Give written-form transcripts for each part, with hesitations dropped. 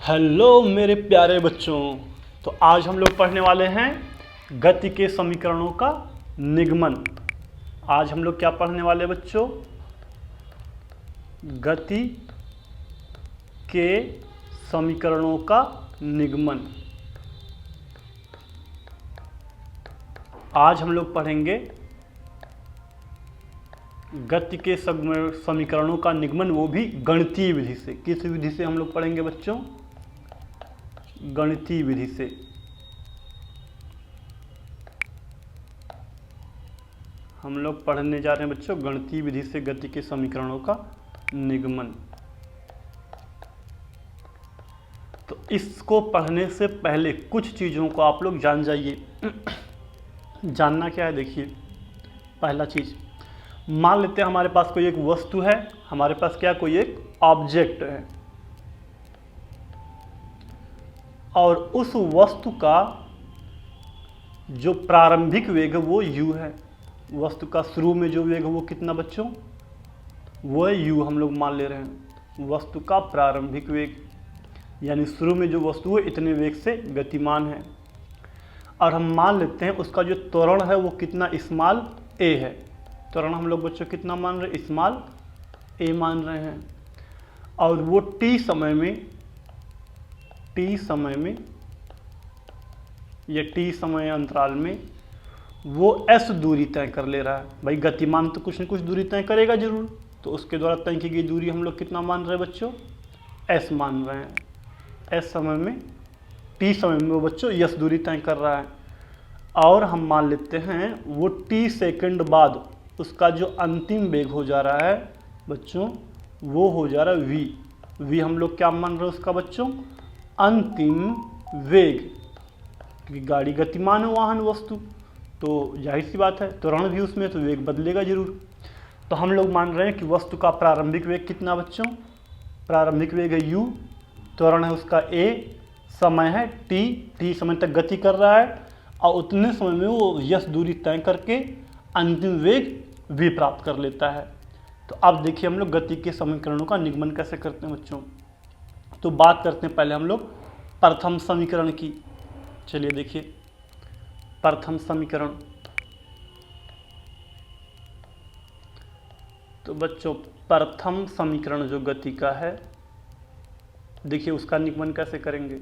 Hello मेरे प्यारे बच्चों। तो आज हम लोग पढ़ने वाले हैं गति के समीकरणों का निगमन। आज हम लोग क्या पढ़ने वाले बच्चों? गति के समीकरणों का निगमन। आज हम लोग पढ़ेंगे गति के समीकरणों का निगमन, वो भी गणितीय विधि से। किस विधि से हम लोग पढ़ेंगे बच्चों? गणितीय विधि से। हम लोग पढ़ने जा रहे हैं बच्चों गणितीय विधि से गति के समीकरणों का निगमन। तो इसको पढ़ने से पहले कुछ चीज़ों को आप लोग जान जाइए। जानना क्या है? देखिए, पहला चीज़, मान लेते हैं हमारे पास कोई एक वस्तु है, हमारे पास क्या कोई एक ऑब्जेक्ट है, और उस वस्तु का जो प्रारंभिक वेग है वो u है। वस्तु का शुरू में जो वेग है वो कितना बच्चों? वो है u। हम लोग मान ले रहे हैं वस्तु का प्रारंभिक वेग, यानी शुरू में जो वस्तु है इतने वेग से गतिमान है। और हम मान लेते हैं उसका जो त्वरण है वो कितना? स्मॉल a है। त्वरण हम लोग बच्चों कितना मान रहे हैं? स्मॉल a मान रहे हैं। और वो t समय में या t समय अंतराल में वो s दूरी तय कर ले रहा है। भाई गतिमान तो कुछ न कुछ दूरी तय करेगा जरूर, तो उसके द्वारा तय की गई दूरी हम लोग कितना मान रहे हैं बच्चों? s मान रहे हैं। s समय में, t समय में वो बच्चों s दूरी तय कर रहा है। और हम मान लेते हैं वो t सेकंड बाद उसका जो अंतिम वेग हो जा रहा है बच्चों, वो हो जा रहा है v। v हम लोग क्या मान रहे हैं उसका बच्चों? अंतिम वेग। क्योंकि गाड़ी गतिमान है, वाहन वस्तु, तो जाहिर सी बात है त्वरण भी उसमें, तो वेग बदलेगा जरूर। तो हम लोग मान रहे हैं कि वस्तु का प्रारंभिक वेग कितना बच्चों? प्रारंभिक वेग है u, त्वरण है उसका a, समय है t समय तक गति कर रहा है, और उतने समय में वो यस दूरी तय करके अंतिम वेग v प्राप्त कर लेता है। तो अब देखिए हम लोग गति के समीकरणों का निगमन कैसे करते हैं बच्चों। तो बात करते हैं पहले हम लोग प्रथम समीकरण की। चलिए देखिए, प्रथम समीकरण। तो बच्चों प्रथम समीकरण जो गति का है, देखिए उसका निगमन कैसे करेंगे।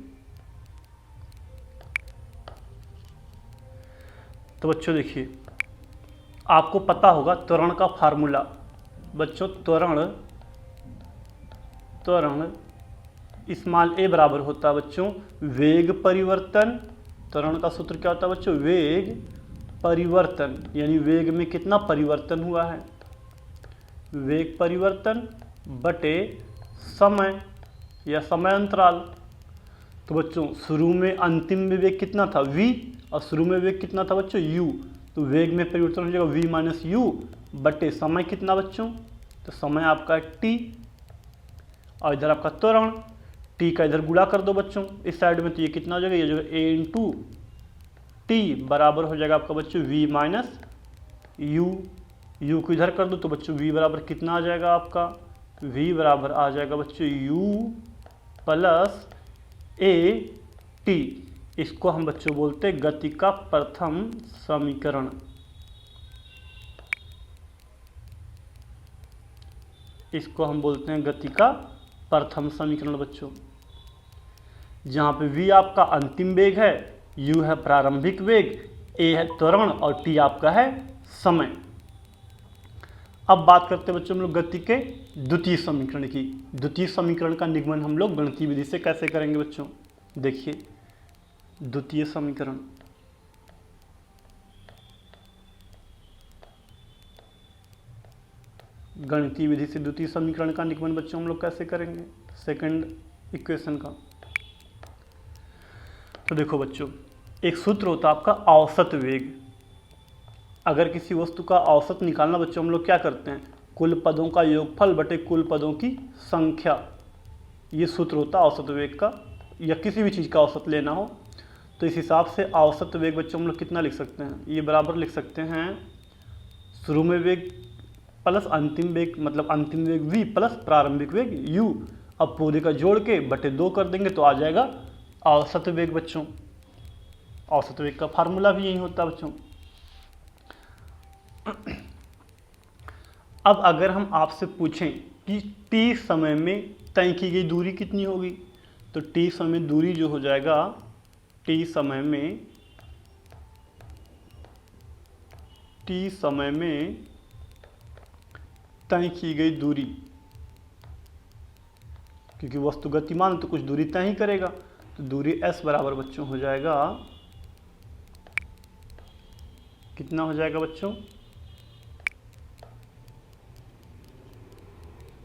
तो बच्चों देखिए, आपको पता होगा त्वरण का फार्मूला। बच्चों त्वरण स्मॉल a बराबर होता है बच्चों वेग परिवर्तन। त्वरण का सूत्र क्या होता है बच्चों? वेग परिवर्तन, यानी वेग में कितना परिवर्तन हुआ है, वेग परिवर्तन बटे समय या समय अंतराल। तो बच्चों शुरू में अंतिम में वेग कितना था? v, और शुरू में वेग कितना था बच्चों? u। तो वेग में परिवर्तन हो जाएगा v माइनस u बटे समय कितना बच्चों? तो समय आपका t, और इधर आपका त्वरण t का इधर गुणा कर दो बच्चों इस साइड में, तो ये कितना हो जाएगा? ये जो a इंटू टी बराबर हो जाएगा आपका बच्चों v माइनस u को इधर कर दो, तो बच्चों v बराबर कितना आ जाएगा आपका? v बराबर आ जाएगा बच्चों u प्लस a t। इसको हम बच्चों बोलते हैं गति का प्रथम समीकरण। इसको हम बोलते हैं गति का प्रथम समीकरण बच्चों, जहाँ पे v आपका अंतिम वेग है, u है प्रारंभिक वेग, a है त्वरण, और t आपका है समय। अब बात करते हैं बच्चों हम लोग गति के द्वितीय समीकरण की। द्वितीय समीकरण का निगमन हम लोग गणितीय विधि से कैसे करेंगे बच्चों? देखिए द्वितीय समीकरण। गणितीय विधि से द्वितीय समीकरण का निगमन बच्चों हम लोग कैसे करेंगे? सेकंड इक्वेशन का। तो देखो बच्चों, एक सूत्र होता है आपका औसत वेग। अगर किसी वस्तु का औसत निकालना बच्चों, हम लोग क्या करते हैं? कुल पदों का योगफल बटे कुल पदों की संख्या, ये सूत्र होता है औसत वेग का। या किसी भी चीज़ का औसत लेना हो तो इस हिसाब से औसत वेग बच्चों हम लोग कितना लिख सकते हैं? ये बराबर लिख सकते हैं शुरू में वेग प्लस अंतिम वेग, मतलब अंतिम वेग v प्लस प्रारंभिक वेग u, अब पूरे का जोड़ के बटे 2 कर देंगे तो आ जाएगा औसत वेग बच्चों। औसत वेग का फार्मूला भी यही होता है बच्चों। अब अगर हम आपसे पूछें कि t समय में तय की गई दूरी कितनी होगी, तो t समय में दूरी जो हो जाएगा, t समय में तय की गई दूरी, क्योंकि वस्तु गतिमान तो कुछ दूरी तय ही करेगा, तो दूरी s बराबर बच्चों हो जाएगा, कितना हो जाएगा बच्चों,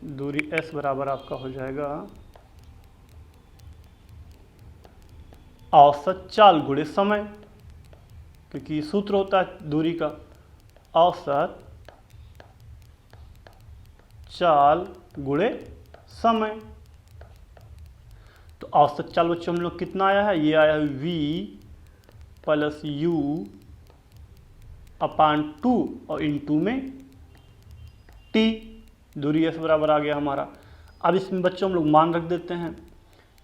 दूरी s बराबर आपका हो जाएगा औसत चाल गुणे समय, क्योंकि सूत्र होता है दूरी का, औसत चाल गुणे समय। तो औसत चाल बच्चों हम लोग कितना आया है, ये आया है v प्लस u अपान 2 और इनटू में t, दूरी s बराबर आ गया हमारा। अब इसमें बच्चों हम लोग मान रख देते हैं,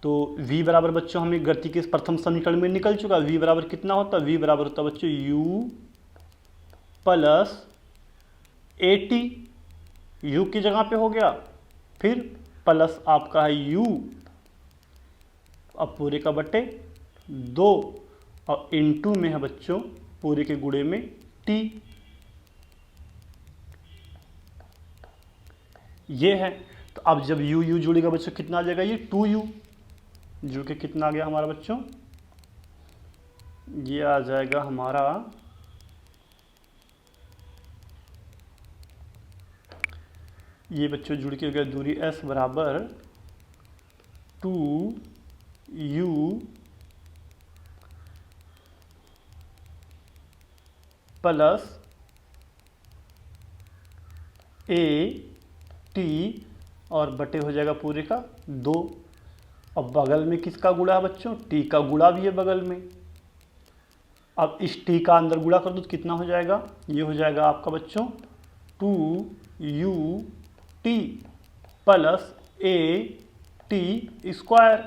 तो v बराबर बच्चों हमें गति के इस प्रथम समीकरण में निकल चुका। v बराबर कितना होता है, v बराबर होता है बच्चों u प्लस at, u की जगह पे हो गया, फिर प्लस आपका है u, अब पूरे का बटे 2 और इनटू में है बच्चों पूरे के गुणे में t, ये है। तो अब जब u u जुड़ेगा बच्चों कितना आ जाएगा, ये 2u जुड़ के कितना आ गया हमारा बच्चों, ये आ जाएगा हमारा ये बच्चों जुड़ के हो गया दूरी s बराबर 2u प्लस at और बटे हो जाएगा पूरे का 2। अब बगल में किसका गुणा है बच्चों, t का गुणा भी है बगल में। अब इस t का अंदर गुणा कर दो तो कितना हो जाएगा, ये हो जाएगा आपका बच्चों 2ut प्लस at स्क्वायर,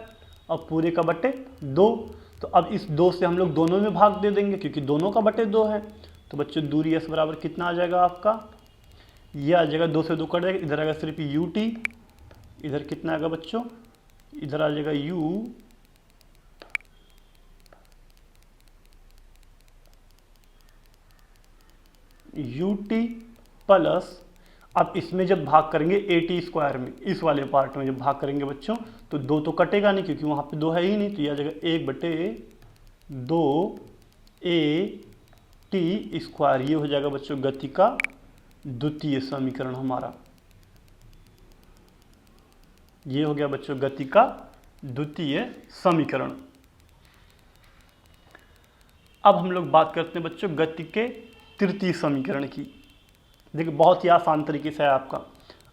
अब पूरे का बटे 2। तो अब इस 2 से हम लोग दोनों में भाग दे देंगे, क्योंकि दोनों का बटे 2 है। तो बच्चों दूरी s बराबर कितना आ जाएगा आपका, ये आ जाएगा 2 से 2 कट जाएगा, इधर आएगा सिर्फ ut, इधर कितना आएगा बच्चों, इधर आ जाएगा ut प्लस, अब इसमें जब भाग करेंगे at स्क्वायर में, इस वाले पार्ट में जब भाग करेंगे बच्चों तो 2 तो कटेगा नहीं, क्योंकि वहाँ पे 2 है ही नहीं, तो ये आ जाएगा 1/2 at स्क्वायर। ये हो जाएगा बच्चों गति का द्वितीय समीकरण हमारा, ये हो गया बच्चों गति का द्वितीय समीकरण। अब हम लोग बात करते हैं बच्चों गति के तृतीय समीकरण की। देखिए बहुत ही आसान तरीके से है आपका।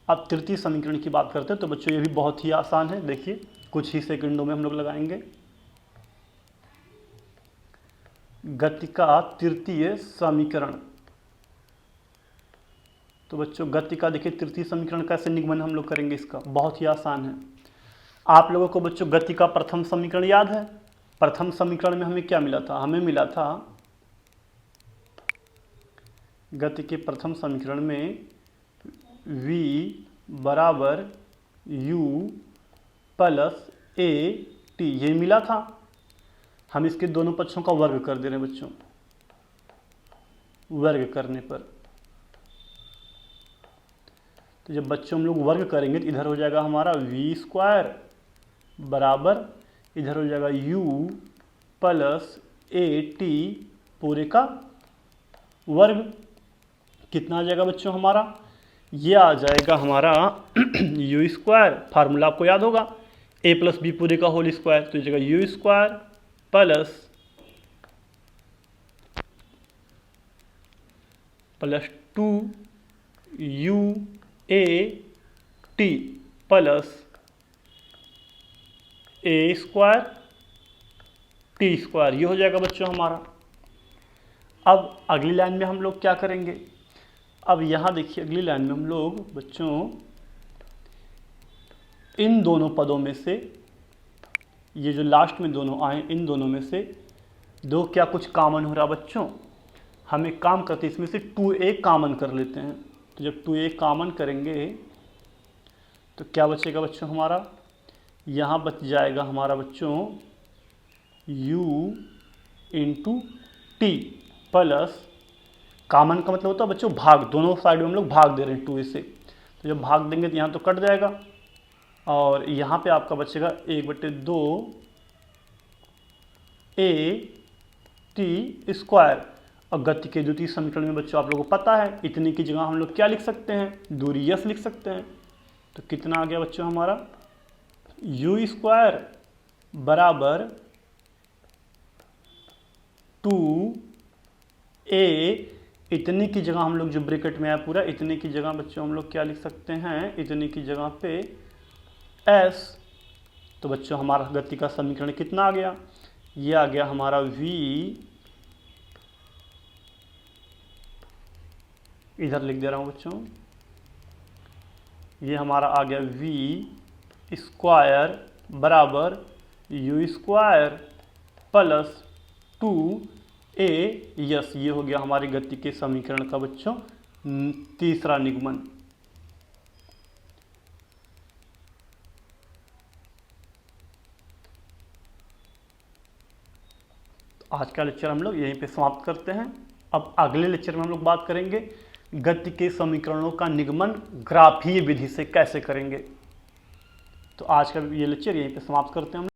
अब तृतीय समीकरण की बात करते हैं तो बच्चों ये भी बहुत ही आसान है, देखिए कुछ ही सेकंडों में हम लोग लगाएंगे। गति का तृतीय समीकरण, तो बच्चों गति का देखिए तृतीय समीकरण कैसे निगमन हम लोग करेंगे, इसका बहुत ही आसान है। आप लोगों को बच्चों गति का प्रथम समीकरण याद है, प्रथम समीकरण में हमें क्या मिला था, हमें मिला था गति के प्रथम समीकरण में v बराबर u प्लस at, ये मिला था। हम इसके दोनों पक्षों का वर्ग कर दे रहे हैं बच्चों, वर्ग करने पर, तो जब बच्चों हम लोग वर्ग करेंगे तो इधर हो जाएगा हमारा v स्क्वायर बराबर, इधर हो जाएगा u प्लस at पूरे का वर्ग, कितना आ जाएगा बच्चों हमारा, ये आ जाएगा हमारा u स्क्वायर, फार्मूला आपको याद होगा a प्लस बी पूरे का होल स्क्वायर, तो ये जगह u square plus 2u at plus a square t square, ये हो जाएगा बच्चों हमारा। अब अगली लाइन में हम लोग क्या करेंगे, अब यहाँ देखिए अगली लाइन में हम लोग बच्चों इन दोनों पदों में से, ये जो लास्ट में दोनों आए, इन दोनों में से दो क्या कुछ कॉमन हो रहा बच्चों? हम एक काम करते हैं, इसमें से 2a कॉमन कर लेते हैं। तो जब 2a कॉमन करेंगे तो क्या बचेगा बच्चों हमारा? यहाँ बच जाएगा हमारा बच्चों u into T plus, common का मतलब होता है बच्चों भाग, दोनों साइड में हम लोग भाग दे रहे हैं 2a से, तो जब भाग देंगे तो यहाँ तो कट जाएगा और यहाँ पे आपका बचेगा 1/2 a t स्क्वायर। और गति के द्वितीय समीकरण में बच्चों आप लोगों को पता है, इतनी की जगह हम लोग क्या लिख सकते हैं? दूरी यस लिख सकते हैं। तो कितना आ गया बच्चों हमारा? u स्क्वायर बराबर 2a, इतनी की जगह हम लोग जो ब्रैकेट में आया पूरा, इतनी की जगह बच्चों हम लोग क्या लिख सकते हैं? इतनी की जगह पे s। तो बच्चों हमारा गति का समीकरण कितना आ गया? ये आ गया हमारा v, इधर लिख दे रहा हूं बच्चों, ये हमारा आ गया v स्क्वायर बराबर u square plus 2a yes. ये हो गया हमारी गति के समीकरण का बच्चों तीसरा निगमन। आज का लेक्चर हम लोग यहीं पे समाप्त करते हैं। अब अगले लेक्चर में हम लोग बात करेंगे गति के समीकरणों का निगमन ग्राफीय विधि से कैसे करेंगे। तो आज का ये लेक्चर यहीं पे समाप्त करते हैं हम।